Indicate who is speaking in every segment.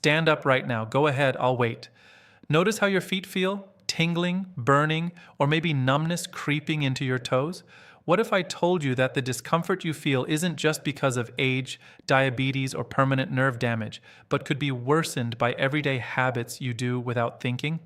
Speaker 1: Stand up right now. Go ahead, I'll wait. Notice how your feet feel? Tingling, burning, or maybe numbness creeping into your toes? What if I told you that the discomfort you feel isn't just because of age, diabetes, or permanent nerve damage, but could be worsened by everyday habits you do without thinking?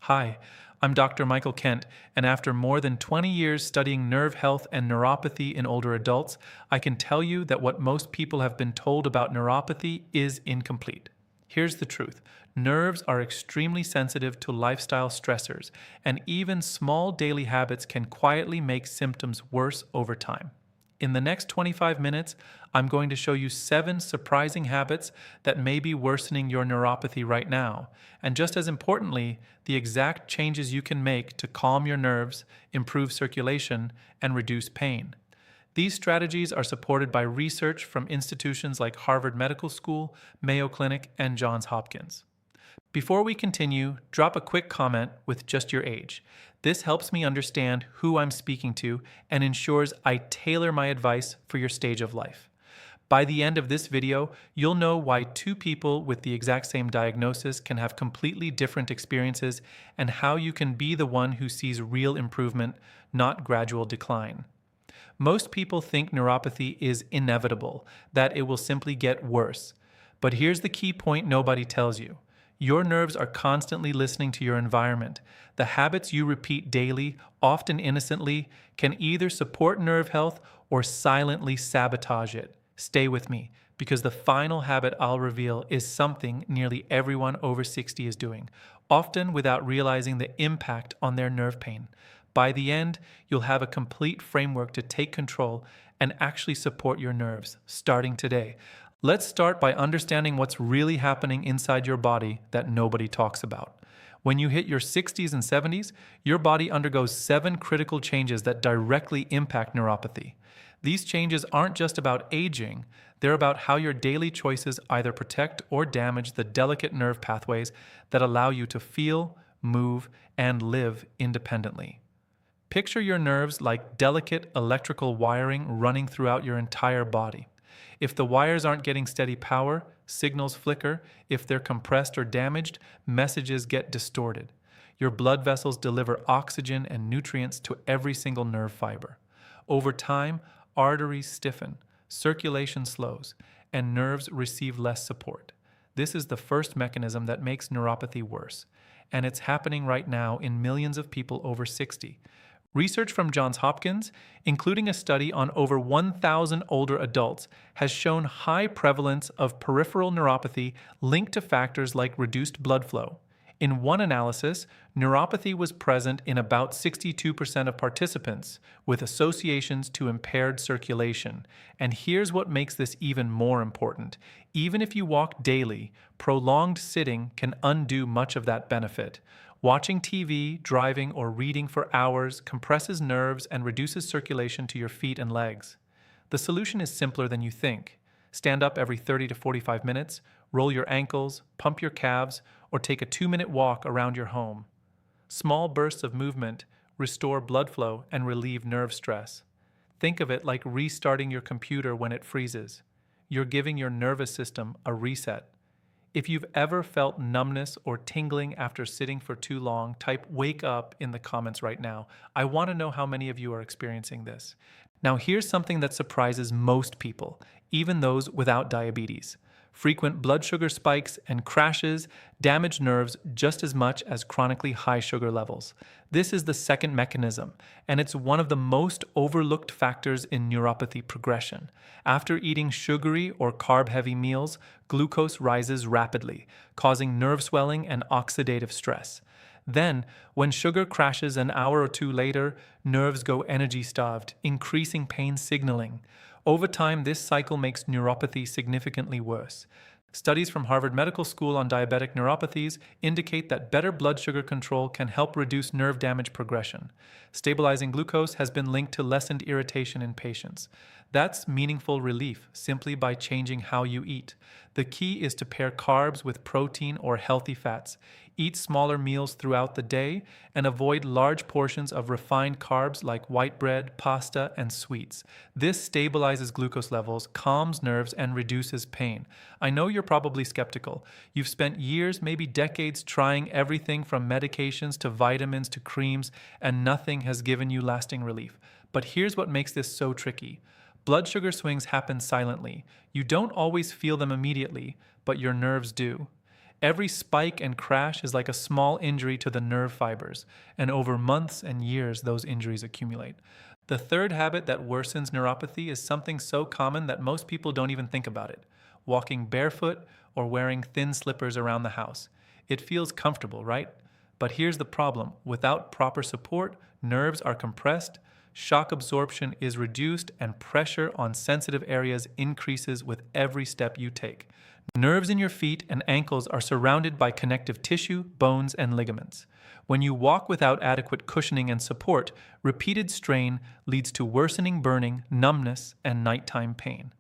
Speaker 1: Hi, I'm Dr. Michael Kent, and after more than 20 years studying nerve health and neuropathy in older adults, I can tell you that what most people have been told about neuropathy is incomplete. Here's the truth. Nerves are extremely sensitive to lifestyle stressors, and even small daily habits can quietly make symptoms worse over time. In the next 25 minutes, I'm going to show you 7 surprising habits that may be worsening your neuropathy right now, and just as importantly, the exact changes you can make to calm your nerves, improve circulation, and reduce pain. These strategies are supported by research from institutions like Harvard Medical School, Mayo Clinic, and Johns Hopkins. Before we continue, drop a quick comment with just your age. This helps me understand who I'm speaking to and ensures I tailor my advice for your stage of life. By the end of this video, you'll know why 2 people with the exact same diagnosis can have completely different experiences and how you can be the one who sees real improvement, not gradual decline. Most people think neuropathy is inevitable, that it will simply get worse. But here's the key point nobody tells you. Your nerves are constantly listening to your environment. The habits you repeat daily, often innocently, can either support nerve health or silently sabotage it. Stay with me, because the final habit I'll reveal is something nearly everyone over 60 is doing, often without realizing the impact on their nerve pain. By the end, you'll have a complete framework to take control and actually support your nerves, starting today. Let's start by understanding what's really happening inside your body that nobody talks about. When you hit your 60s and 70s, your body undergoes 7 critical changes that directly impact neuropathy. These changes aren't just about aging, they're about how your daily choices either protect or damage the delicate nerve pathways that allow you to feel, move, and live independently. Picture your nerves like delicate electrical wiring running throughout your entire body. If the wires aren't getting steady power, signals flicker. If they're compressed or damaged, messages get distorted. Your blood vessels deliver oxygen and nutrients to every single nerve fiber. Over time, arteries stiffen, circulation slows, and nerves receive less support. This is the first mechanism that makes neuropathy worse, and it's happening right now in millions of people over 60. Research from Johns Hopkins, including a study on over 1,000 older adults, has shown high prevalence of peripheral neuropathy linked to factors like reduced blood flow. In one analysis, neuropathy was present in about 62% of participants, with associations to impaired circulation. And here's what makes this even more important. Even if you walk daily, prolonged sitting can undo much of that benefit. Watching TV, driving, or reading for hours compresses nerves and reduces circulation to your feet and legs. The solution is simpler than you think. Stand up every 30 to 45 minutes, roll your ankles, pump your calves, or take a 2-minute walk around your home. Small bursts of movement restore blood flow and relieve nerve stress. Think of it like restarting your computer when it freezes. You're giving your nervous system a reset. If you've ever felt numbness or tingling after sitting for too long, type "wake up" in the comments right now. I want to know how many of you are experiencing this. Now here's something that surprises most people, even those without diabetes. Frequent blood sugar spikes and crashes damage nerves just as much as chronically high sugar levels. This is the second mechanism, and it's one of the most overlooked factors in neuropathy progression. After eating sugary or carb-heavy meals, glucose rises rapidly, causing nerve swelling and oxidative stress. Then, when sugar crashes an hour or 2 later, nerves go energy-starved, increasing pain signaling. Over time, this cycle makes neuropathy significantly worse. Studies from Harvard Medical School on diabetic neuropathies indicate that better blood sugar control can help reduce nerve damage progression. Stabilizing glucose has been linked to lessened irritation in patients. That's meaningful relief simply by changing how you eat. The key is to pair carbs with protein or healthy fats. Eat smaller meals throughout the day and avoid large portions of refined carbs like white bread, pasta, and sweets. This stabilizes glucose levels, calms nerves, and reduces pain. I know you're probably skeptical. You've spent years, maybe decades, trying everything from medications to vitamins to creams, and nothing has given you lasting relief. But here's what makes this so tricky. Blood sugar swings happen silently. You don't always feel them immediately, but your nerves do. Every spike and crash is like a small injury to the nerve fibers, and over months and years, those injuries accumulate. The third habit that worsens neuropathy is something so common that most people don't even think about it: walking barefoot or wearing thin slippers around the house. It feels comfortable, right? But here's the problem. Without proper support, nerves are compressed, shock absorption is reduced, and pressure on sensitive areas increases with every step you take. Nerves in your feet and ankles are surrounded by connective tissue, bones, and ligaments. When you walk without adequate cushioning and support, repeated strain leads to worsening burning, numbness, and nighttime pain.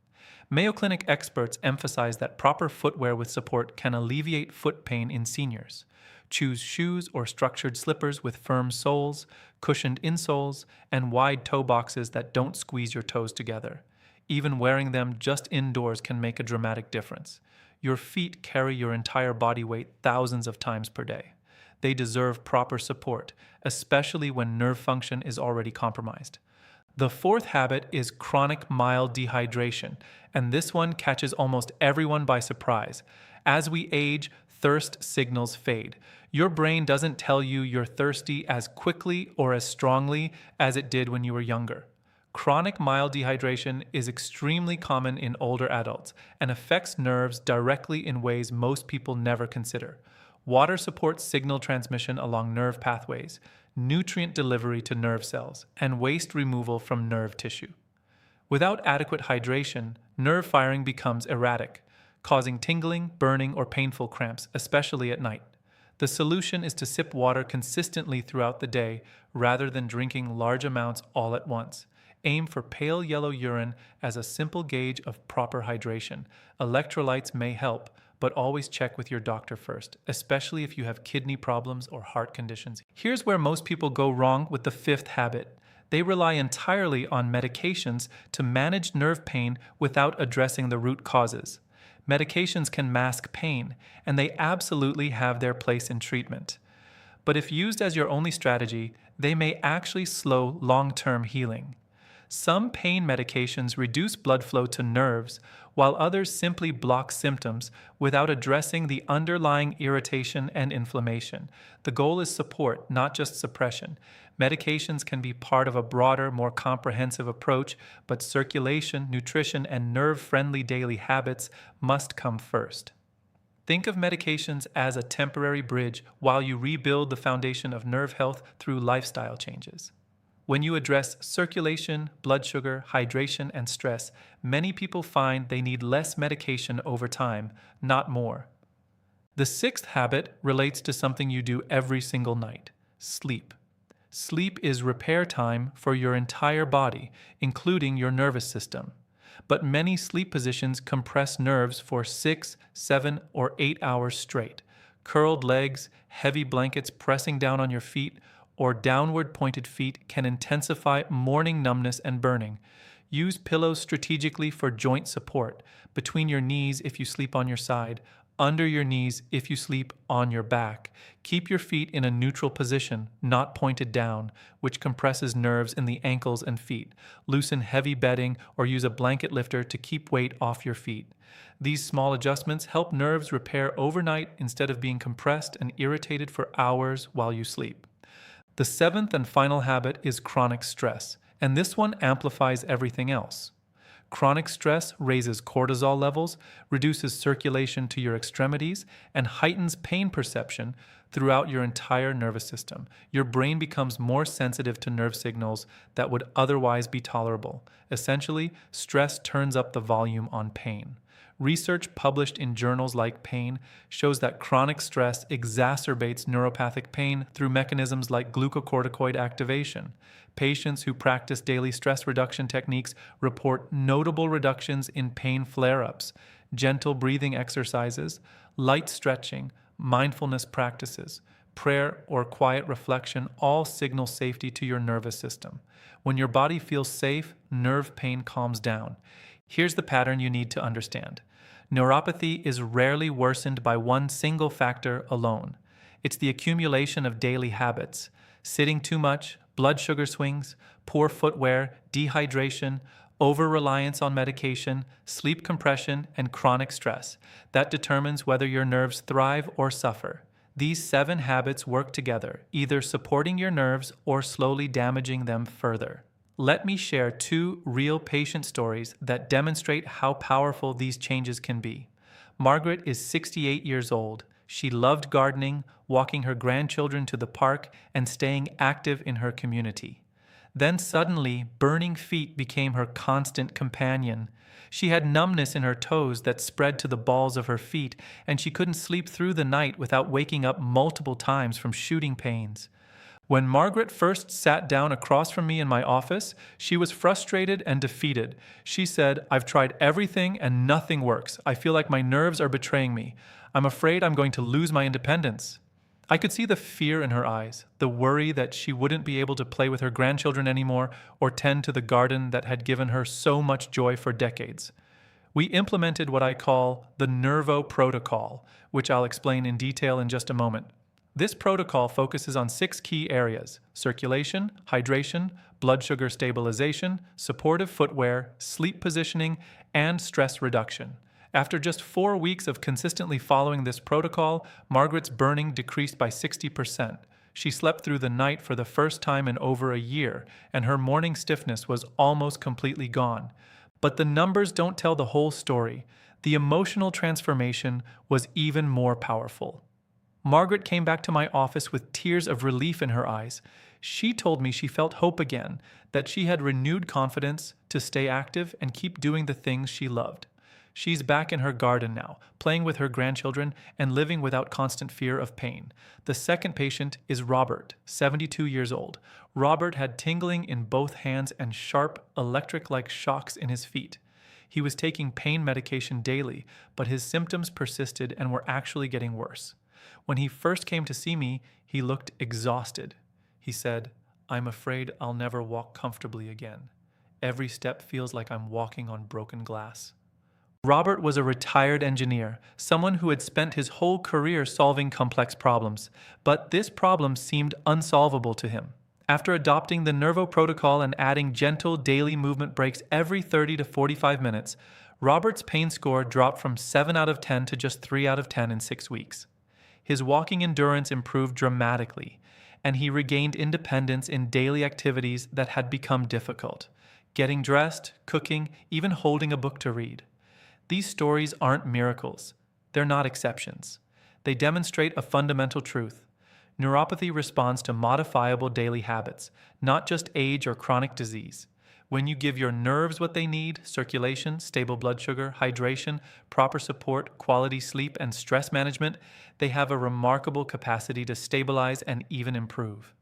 Speaker 1: Mayo Clinic experts emphasize that proper footwear with support can alleviate foot pain in seniors. Choose shoes or structured slippers with firm soles, cushioned insoles, and wide toe boxes that don't squeeze your toes together. Even wearing them just indoors can make a dramatic difference. Your feet carry your entire body weight thousands of times per day. They deserve proper support, especially when nerve function is already compromised. The fourth habit is chronic mild dehydration, and this one catches almost everyone by surprise. As we age, thirst signals fade. Your brain doesn't tell you you're thirsty as quickly or as strongly as it did when you were younger. Chronic mild dehydration is extremely common in older adults and affects nerves directly in ways most people never consider. Water supports signal transmission along nerve pathways, nutrient delivery to nerve cells, and waste removal from nerve tissue. Without adequate hydration, nerve firing becomes erratic, causing tingling, burning, or painful cramps, especially at night. The solution is to sip water consistently throughout the day rather than drinking large amounts all at once. Aim for pale yellow urine as a simple gauge of proper hydration. Electrolytes may help, but always check with your doctor first, especially if you have kidney problems or heart conditions. Here's where most people go wrong with the fifth habit. They rely entirely on medications to manage nerve pain without addressing the root causes. Medications can mask pain, and they absolutely have their place in treatment. But if used as your only strategy, they may actually slow long-term healing. Some pain medications reduce blood flow to nerves, while others simply block symptoms without addressing the underlying irritation and inflammation. The goal is support, not just suppression. Medications can be part of a broader, more comprehensive approach, but circulation, nutrition, and nerve-friendly daily habits must come first. Think of medications as a temporary bridge while you rebuild the foundation of nerve health through lifestyle changes. When you address circulation, blood sugar, hydration, and stress, many people find they need less medication over time, not more. The sixth habit relates to something you do every single night: sleep. Sleep is repair time for your entire body, including your nervous system. But many sleep positions compress nerves for 6, 7, or 8 hours straight. Curled legs, heavy blankets pressing down on your feet, or downward pointed feet can intensify morning numbness and burning. Use pillows strategically for joint support, between your knees if you sleep on your side, under your knees if you sleep on your back. Keep your feet in a neutral position, not pointed down, which compresses nerves in the ankles and feet. Loosen heavy bedding or use a blanket lifter to keep weight off your feet. These small adjustments help nerves repair overnight instead of being compressed and irritated for hours while you sleep. The seventh and final habit is chronic stress, and this one amplifies everything else. Chronic stress raises cortisol levels, reduces circulation to your extremities, and heightens pain perception throughout your entire nervous system. Your brain becomes more sensitive to nerve signals that would otherwise be tolerable. Essentially, stress turns up the volume on pain. Research published in journals like Pain shows that chronic stress exacerbates neuropathic pain through mechanisms like glucocorticoid activation. Patients who practice daily stress reduction techniques report notable reductions in pain flare-ups. gentle breathing exercises, light stretching, mindfulness practices, prayer, or quiet reflection all signal safety to your nervous system. When your body feels safe, nerve pain calms down. Here's the pattern you need to understand. Neuropathy is rarely worsened by one single factor alone. It's the accumulation of daily habits: sitting too much, blood sugar swings, poor footwear, dehydration, over-reliance on medication, sleep compression, and chronic stress that determines whether your nerves thrive or suffer. These 7 habits work together, either supporting your nerves or slowly damaging them further. Let me share 2 real patient stories that demonstrate how powerful these changes can be. Margaret is 68 years old. She loved gardening, walking her grandchildren to the park, and staying active in her community. Then suddenly, burning feet became her constant companion. She had numbness in her toes that spread to the balls of her feet, and she couldn't sleep through the night without waking up multiple times from shooting pains. When Margaret first sat down across from me in my office, she was frustrated and defeated. She said, "I've tried everything and nothing works. I feel like my nerves are betraying me. I'm afraid I'm going to lose my independence." I could see the fear in her eyes, the worry that she wouldn't be able to play with her grandchildren anymore or tend to the garden that had given her so much joy for decades. We implemented what I call the Nervo Protocol, which I'll explain in detail in just a moment. This protocol focuses on 6 key areas: circulation, hydration, blood sugar stabilization, supportive footwear, sleep positioning, and stress reduction. After just 4 weeks of consistently following this protocol, Margaret's burning decreased by 60%. She slept through the night for the first time in over a year, and her morning stiffness was almost completely gone. But the numbers don't tell the whole story. The emotional transformation was even more powerful. Margaret came back to my office with tears of relief in her eyes. She told me she felt hope again, that she had renewed confidence to stay active and keep doing the things she loved. She's back in her garden now, playing with her grandchildren and living without constant fear of pain. The second patient is Robert, 72 years old. Robert had tingling in both hands and sharp, electric-like shocks in his feet. He was taking pain medication daily, but his symptoms persisted and were actually getting worse. When he first came to see me, he looked exhausted. He said, "I'm afraid I'll never walk comfortably again. Every step feels like I'm walking on broken glass." Robert was a retired engineer, someone who had spent his whole career solving complex problems, but this problem seemed unsolvable to him. After adopting the Nervo Protocol and adding gentle daily movement breaks every 30 to 45 minutes, Robert's pain score dropped from 7 out of 10 to just 3 out of 10 in 6 weeks. His walking endurance improved dramatically, and he regained independence in daily activities that had become difficult: getting dressed, cooking, even holding a book to read. These stories aren't miracles. They're not exceptions. They demonstrate a fundamental truth. Neuropathy responds to modifiable daily habits, not just age or chronic disease. When you give your nerves what they need: circulation, stable blood sugar, hydration, proper support, quality sleep, and stress management, they have a remarkable capacity to stabilize and even improve.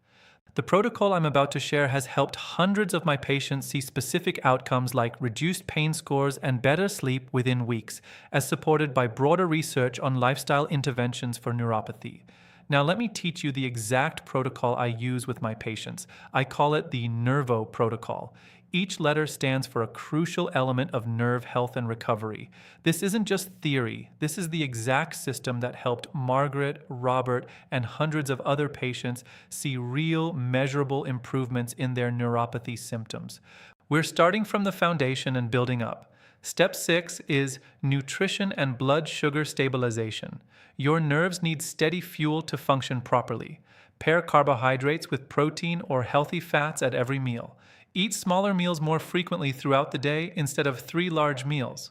Speaker 1: The protocol I'm about to share has helped hundreds of my patients see specific outcomes like reduced pain scores and better sleep within weeks, as supported by broader research on lifestyle interventions for neuropathy. Now let me teach you the exact protocol I use with my patients. I call it the Nervo Protocol. Each letter stands for a crucial element of nerve health and recovery. This isn't just theory. This is the exact system that helped Margaret, Robert, and hundreds of other patients see real, measurable improvements in their neuropathy symptoms. We're starting from the foundation and building up. Step 6 is nutrition and blood sugar stabilization. Your nerves need steady fuel to function properly. Pair carbohydrates with protein or healthy fats at every meal. Eat smaller meals more frequently throughout the day instead of 3 large meals.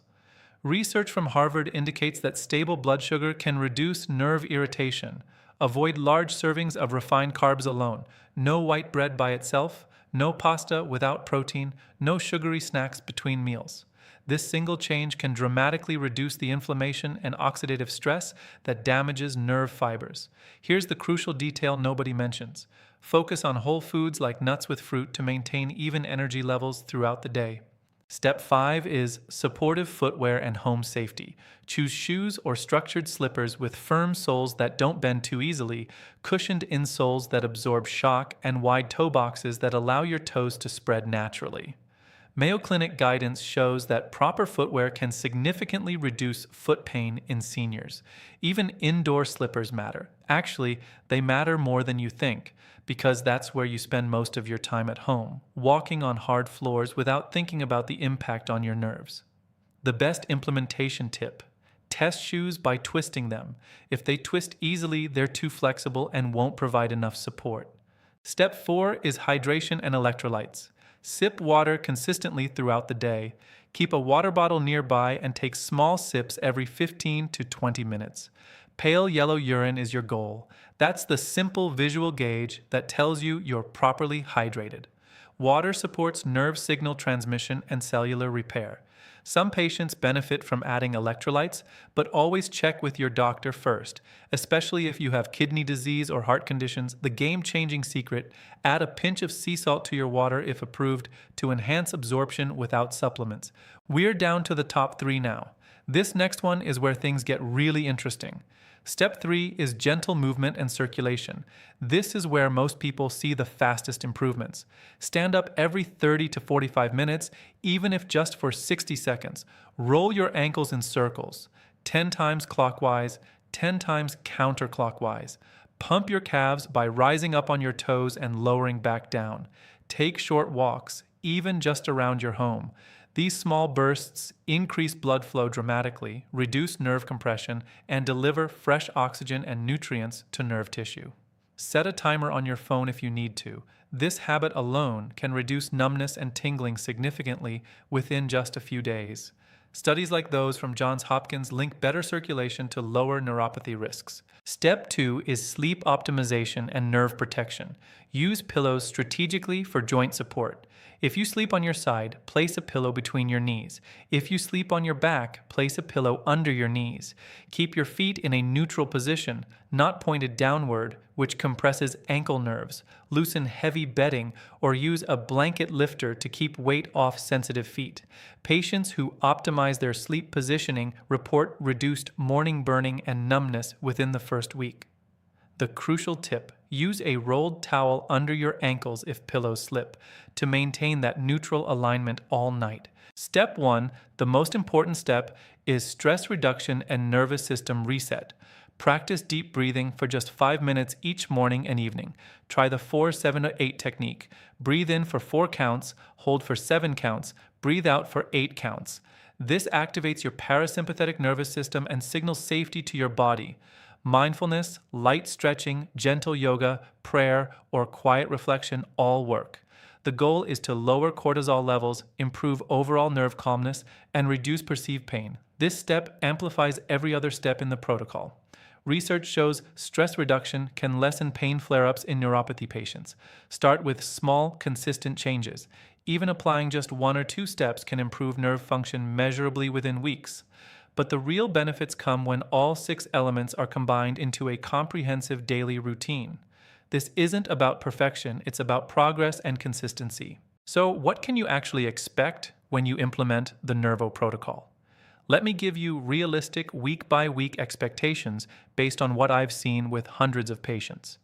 Speaker 1: Research from Harvard indicates that stable blood sugar can reduce nerve irritation. Avoid large servings of refined carbs alone. No white bread by itself. No pasta without protein. No sugary snacks between meals. This single change can dramatically reduce the inflammation and oxidative stress that damages nerve fibers. Here's the crucial detail nobody mentions. Focus on whole foods like nuts with fruit to maintain even energy levels throughout the day. Step 5 is supportive footwear and home safety. Choose shoes or structured slippers with firm soles that don't bend too easily, cushioned insoles that absorb shock, and wide toe boxes that allow your toes to spread naturally. Mayo Clinic guidance shows that proper footwear can significantly reduce foot pain in seniors. Even indoor slippers matter. Actually, they matter more than you think, because that's where you spend most of your time at home, walking on hard floors without thinking about the impact on your nerves. The best implementation tip: test shoes by twisting them. If they twist easily, they're too flexible and won't provide enough support. Step 4 is hydration and electrolytes. Sip water consistently throughout the day. Keep a water bottle nearby and take small sips every 15 to 20 minutes. Pale yellow urine is your goal. That's the simple visual gauge that tells you you're properly hydrated. Water supports nerve signal transmission and cellular repair. Some patients benefit from adding electrolytes, but always check with your doctor first, especially if you have kidney disease or heart conditions. The game-changing secret: add a pinch of sea salt to your water if approved to enhance absorption without supplements. We're down to the top 3 now. This next one is where things get really interesting. Step 3 is gentle movement and circulation. This is where most people see the fastest improvements. Stand up every 30 to 45 minutes, even if just for 60 seconds. Roll your ankles in circles, 10 times clockwise, 10 times counterclockwise. Pump your calves by rising up on your toes and lowering back down. Take short walks, even just around your home. These small bursts increase blood flow dramatically, reduce nerve compression, and deliver fresh oxygen and nutrients to nerve tissue. Set a timer on your phone if you need to. This habit alone can reduce numbness and tingling significantly within just a few days. Studies like those from Johns Hopkins link better circulation to lower neuropathy risks. Step 2 is sleep optimization and nerve protection. Use pillows strategically for joint support. If you sleep on your side, place a pillow between your knees. If you sleep on your back, place a pillow under your knees. Keep your feet in a neutral position, not pointed downward, which compresses ankle nerves. Loosen heavy bedding or use a blanket lifter to keep weight off sensitive feet. Patients who optimize their sleep positioning report reduced morning burning and numbness within the first week. The crucial tip: use a rolled towel under your ankles if pillows slip, to maintain that neutral alignment all night. Step 1, the most important step, is stress reduction and nervous system reset. Practice deep breathing for just 5 minutes each morning and evening. Try the 4-7-8 technique. Breathe in for 4 counts, hold for 7 counts, breathe out for 8 counts. This activates your parasympathetic nervous system and signals safety to your body. Mindfulness, light stretching, gentle yoga, prayer, or quiet reflection all work. The goal is to lower cortisol levels, improve overall nerve calmness, and reduce perceived pain. This step amplifies every other step in the protocol. Research shows stress reduction can lessen pain flare-ups in neuropathy patients. Start with small, consistent changes. Even applying just 1 or 2 steps can improve nerve function measurably within weeks. But the real benefits come when all 6 elements are combined into a comprehensive daily routine. This isn't about perfection, it's about progress and consistency. So, what can you actually expect when you implement the Nervo protocol? Let me give you realistic week-by-week expectations based on what I've seen with hundreds of patients.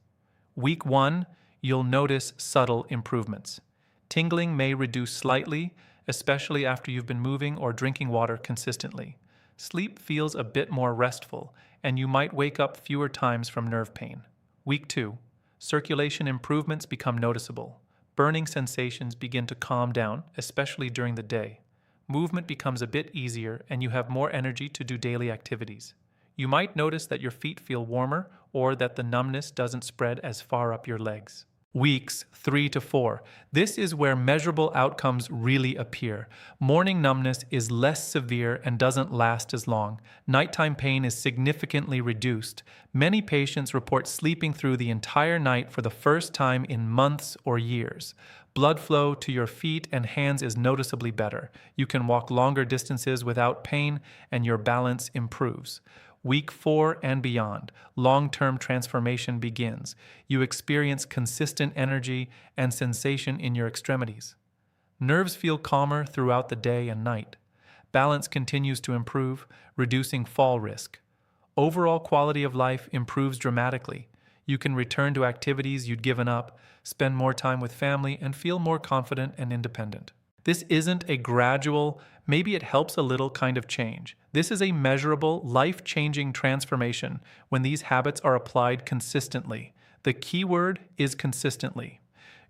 Speaker 1: Week 1, you'll notice subtle improvements. Tingling may reduce slightly, especially after you've been moving or drinking water consistently. Sleep feels a bit more restful, and you might wake up fewer times from nerve pain. Week 2, circulation improvements become noticeable. Burning sensations begin to calm down, especially during the day. Movement becomes a bit easier, and you have more energy to do daily activities. You might notice that your feet feel warmer or that the numbness doesn't spread as far up your legs. Weeks 3 to 4. This is where measurable outcomes really appear. Morning numbness is less severe and doesn't last as long. Nighttime pain is significantly reduced. Many patients report sleeping through the entire night for the first time in months or years. Blood flow to your feet and hands is noticeably better. You can walk longer distances without pain, and your balance improves. Week 4 and beyond, long-term transformation begins. You experience consistent energy and sensation in your extremities. Nerves feel calmer throughout the day and night. Balance continues to improve, reducing fall risk. Overall quality of life improves dramatically. You can return to activities you'd given up, spend more time with family, and feel more confident and independent. This isn't a gradual, maybe it helps a little kind of change. This is a measurable, life-changing transformation when these habits are applied consistently. The key word is consistently.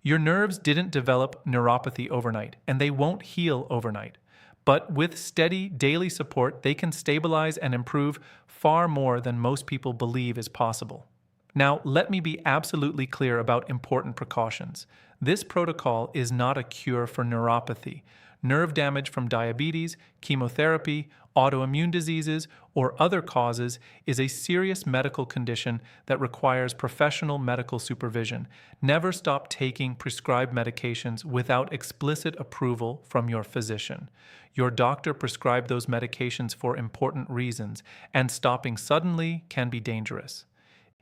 Speaker 1: Your nerves didn't develop neuropathy overnight, and they won't heal overnight. But with steady daily support, they can stabilize and improve far more than most people believe is possible. Now, let me be absolutely clear about important precautions. This protocol is not a cure for neuropathy. Nerve damage from diabetes, chemotherapy, autoimmune diseases, or other causes is a serious medical condition that requires professional medical supervision. Never stop taking prescribed medications without explicit approval from your physician. Your doctor prescribed those medications for important reasons, and stopping suddenly can be dangerous.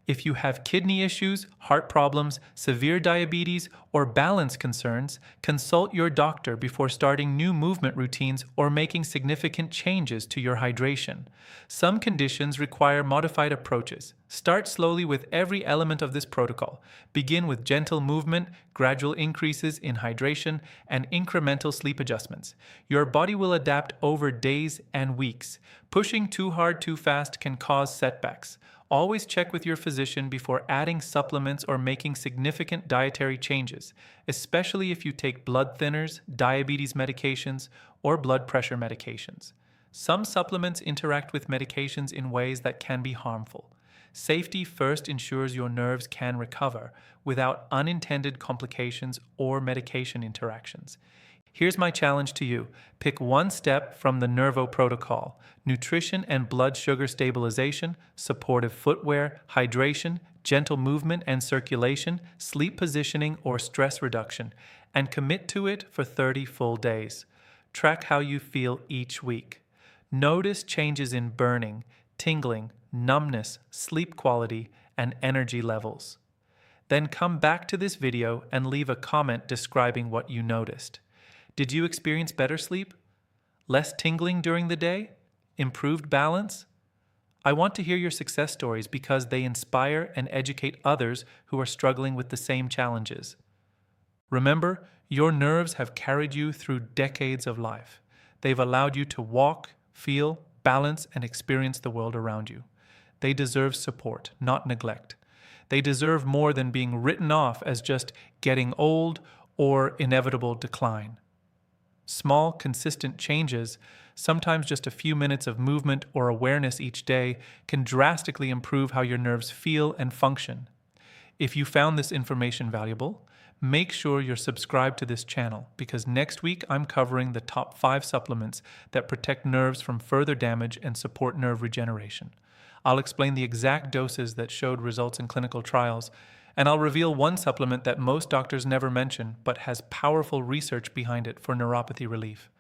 Speaker 1: If you have kidney issues, heart problems, severe diabetes, or balance concerns, consult your doctor before starting new movement routines or making significant changes to your hydration. Some conditions require modified approaches. Start slowly with every element of this protocol. Begin with gentle movement, gradual increases in hydration, and incremental sleep adjustments. Your body will adapt over days and weeks. Pushing too hard too fast can cause setbacks. Always check with your physician before adding supplements or making significant dietary changes, especially if you take blood thinners, diabetes medications, or blood pressure medications. Some supplements interact with medications in ways that can be harmful. Safety first ensures your nerves can recover without unintended complications or medication interactions. Here's my challenge to you. Pick one step from the Nervo protocol: nutrition and blood sugar stabilization, supportive footwear, hydration, gentle movement and circulation, sleep positioning, or stress reduction, and commit to it for 30 full days. Track how you feel each week. Notice changes in burning, tingling, numbness, sleep quality, and energy levels. Then come back to this video and leave a comment describing what you noticed. Did you experience better sleep? Less tingling during the day? Improved balance? I want to hear your success stories because they inspire and educate others who are struggling with the same challenges. Remember, your nerves have carried you through decades of life. They've allowed you to walk, feel, balance, and experience the world around you. They deserve support, not neglect. They deserve more than being written off as just getting old or inevitable decline. Small, consistent changes, sometimes just a few minutes of movement or awareness each day, can drastically improve how your nerves feel and function. If you found this information valuable, make sure you're subscribed to this channel, because next week I'm covering the top 5 supplements that protect nerves from further damage and support nerve regeneration. I'll explain the exact doses that showed results in clinical trials, and I'll reveal one supplement that most doctors never mention but has powerful research behind it for neuropathy relief.